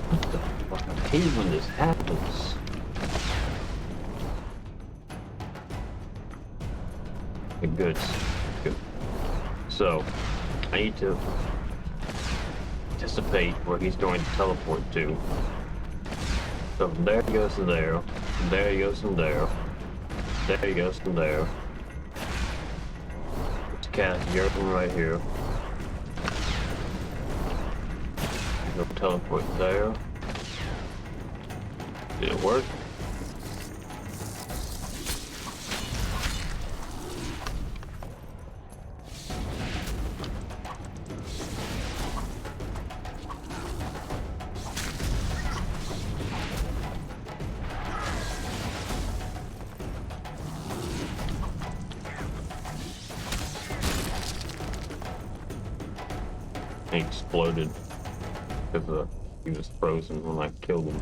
What the fuck? I hate when this happens. Okay, good. Good. So, I need to anticipate where he's going to teleport to. So from there he goes to there, from there he goes from there, there he goes from there. Let's cast Yarden right here. Go teleport there. Did it work? He exploded because he was frozen when I killed him.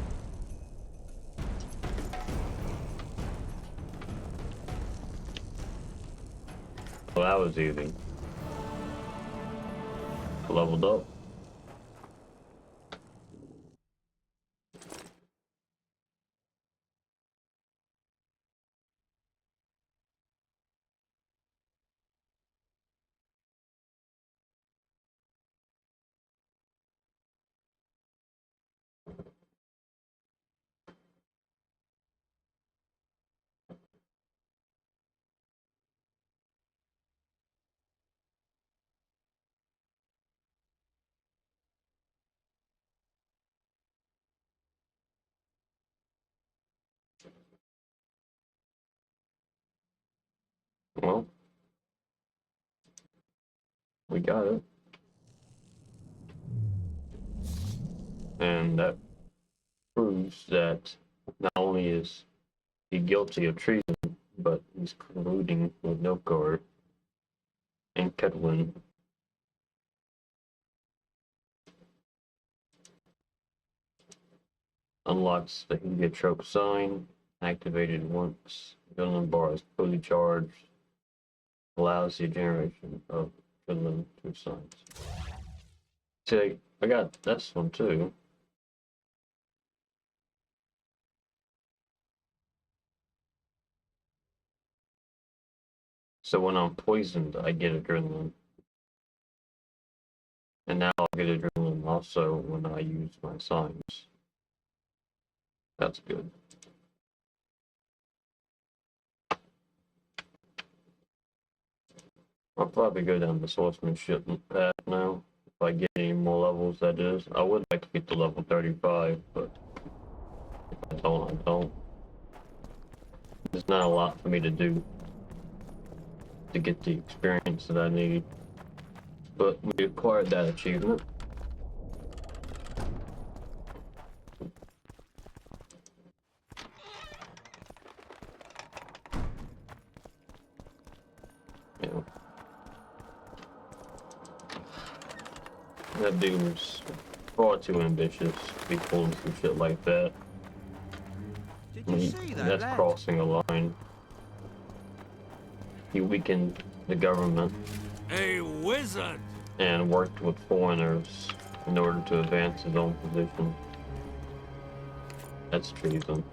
Well, that was easy. Leveled up. Well, we got it. And that proves that not only is he guilty of treason, but he's colluding with Nilfgaard and Kedwin. Unlocks the heliotrope sign, activated once adrenaline bar is fully charged, allows the generation of adrenaline through signs. See, I got this one too. So when I'm poisoned, I get adrenaline. And now I'll get adrenaline also when I use my signs. That's good. I'll probably go down the swordsmanship path now. If I get any more levels, that is. I would like to get to level 35, but if I don't, I don't. There's not a lot for me to do to get the experience that I need. But we acquired that achievement. Yeah. That dude was far too ambitious to be pulling some shit like that. Did you see that, That's lad? crossing a line. He weakened the government A wizard! and worked with foreigners in order to advance his own position. That's treason.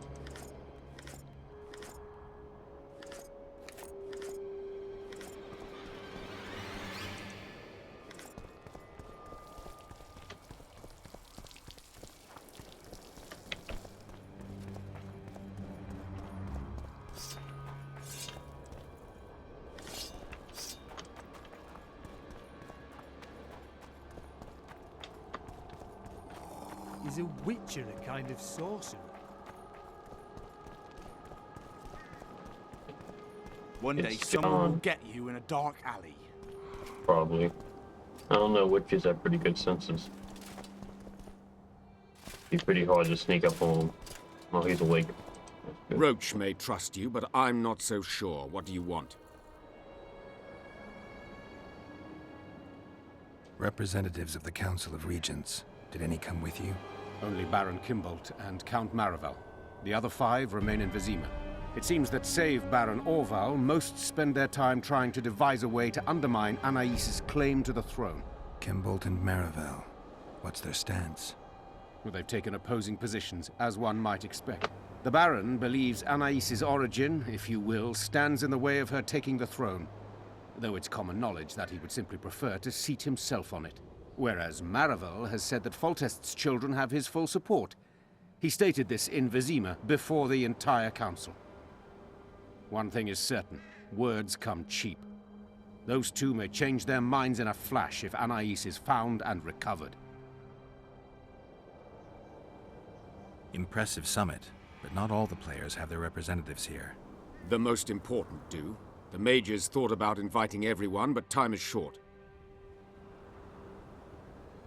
Is a witcher a kind of sorcerer? One day It's someone will John. get you in a dark alley. Probably. I don't know, witches have pretty good senses. Be pretty hard to sneak up on him. Oh, he's awake. That's good. Roach may trust you, but I'm not so sure. What do you want? Representatives of the Council of Regents. Did any come with you? Only Baron Kimbolt and Count Maravel. The other 5 remain in Vizima. It seems that save Baron Orval, most spend their time trying to devise a way to undermine Anais' claim to the throne. Kimbolt and Maravel. What's their stance? Well, they've taken opposing positions, as one might expect. The Baron believes Anais' origin, if you will, stands in the way of her taking the throne, though it's common knowledge that he would simply prefer to seat himself on it. Whereas Maravel has said that Foltest's children have his full support. He stated this in Vizima before the entire council. One thing is certain, words come cheap. Those two may change their minds in a flash if Anais is found and recovered. Impressive summit, but not all the players have their representatives here. The most important do. The mages thought about inviting everyone, but time is short.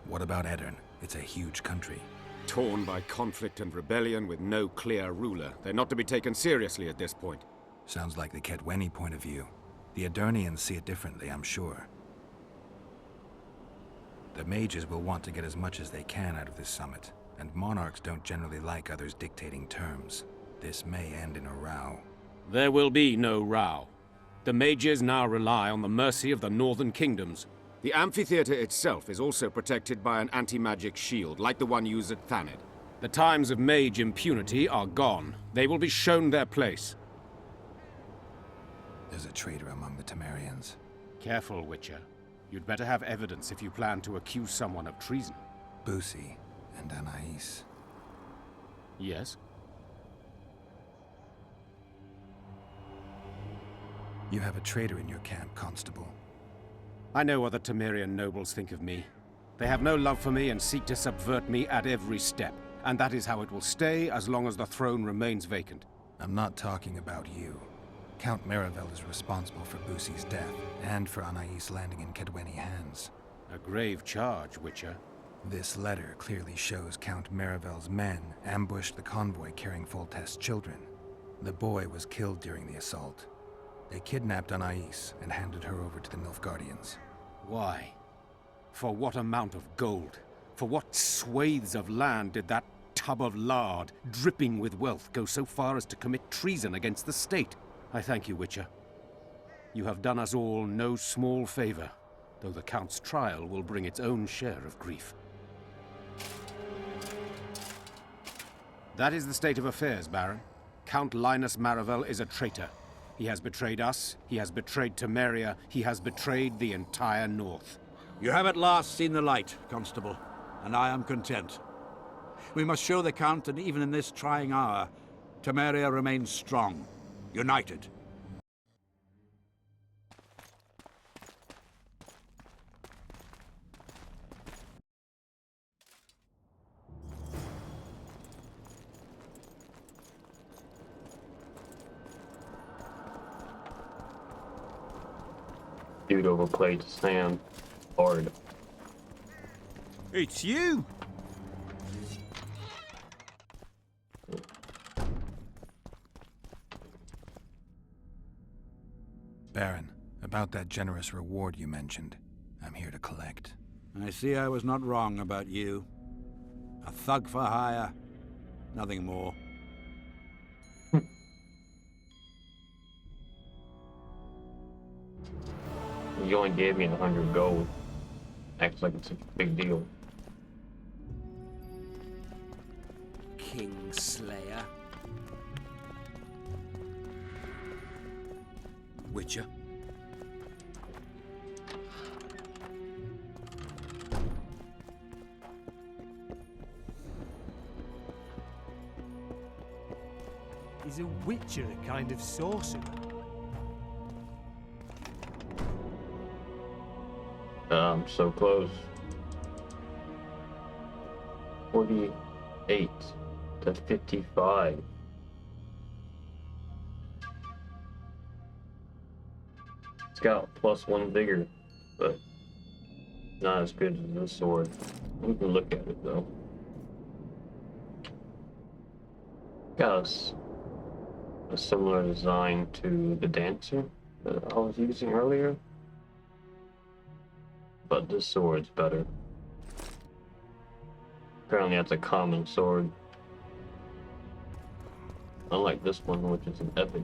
What about Edirn? It's a huge country. Torn by conflict and rebellion with no clear ruler. They're not to be taken seriously at this point. Sounds like the Kedweni point of view. The Edirnians see it differently, I'm sure. The mages will want to get as much as they can out of this summit, and monarchs don't generally like others dictating terms. This may end in a row. There will be no row. The mages now rely on the mercy of the northern kingdoms. The amphitheater itself is also protected by an anti-magic shield, like the one used at Thanid. The times of mage impunity are gone. They will be shown their place. There's a traitor among the Temerians. Careful, Witcher. You'd better have evidence if you plan to accuse someone of treason. Busi and Anais. Yes? You have a traitor in your camp, Constable. I know what the Temerian nobles think of me. They have no love for me and seek to subvert me at every step. And that is how it will stay as long as the throne remains vacant. I'm not talking about you. Count Maravel is responsible for Busi's death, and for Anais landing in Kedweni hands. A grave charge, Witcher. This letter clearly shows Count Maravel's men ambushed the convoy carrying Foltest's children. The boy was killed during the assault. They kidnapped Anais and handed her over to the Nilfgaardians. Why? For what amount of gold? For what swathes of land did that tub of lard, dripping with wealth, go so far as to commit treason against the state? I thank you, Witcher. You have done us all no small favor, though the Count's trial will bring its own share of grief. That is the state of affairs, Baron. Count Linus Maravel is a traitor. He has betrayed us, he has betrayed Temeria, he has betrayed the entire North. You have at last seen the light, Constable, and I am content. We must show the Count that even in this trying hour, Temeria remains strong, united. Dude overplayed Sam hard. It's you! Baron, about that generous reward you mentioned, I'm here to collect. I see I was not wrong about you. A thug for hire, nothing more. You only gave me 100 gold. Acts like it's a big deal. Kingslayer. Witcher. Is a witcher a kind of sorcerer? So close. 40. 8 to 55. It's got +1 vigor, but not as good as this sword. We can look at it though. Got a similar design to the dancer that I was using earlier, but this sword's better. Apparently that's a common sword, unlike this one, which is an epic.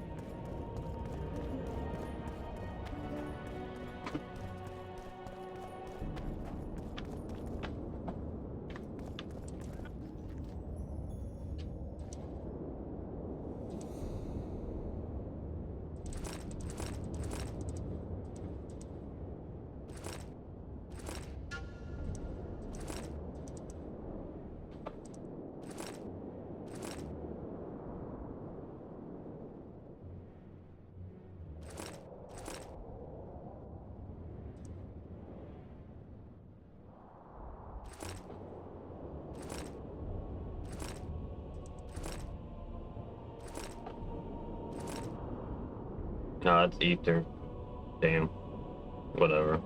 No, it's ether. Damn. Whatever.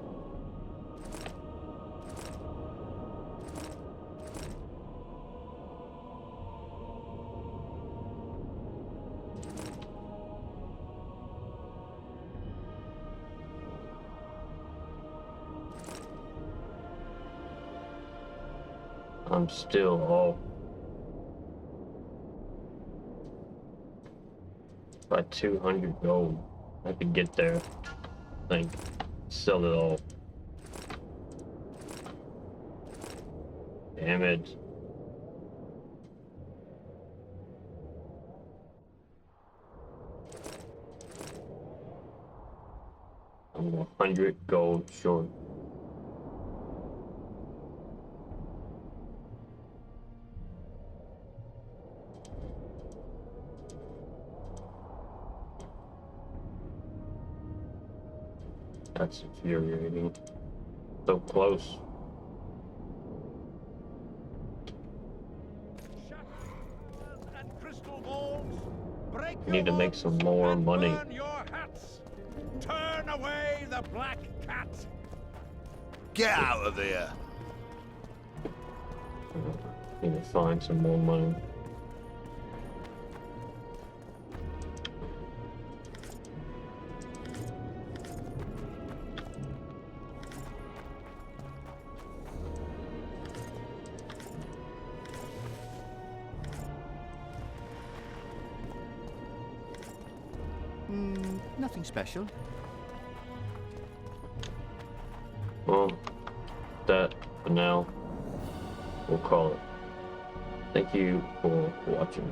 I'm still off by 200 gold. I could get there. I think. Sell it all. Damn it. I'm 100 gold short. That's infuriating. So close. Need to make some more money. Turn away the black cat! Get out of here! Need to find some more money. Nothing special. Well, that for now, we'll call it. Thank you for watching.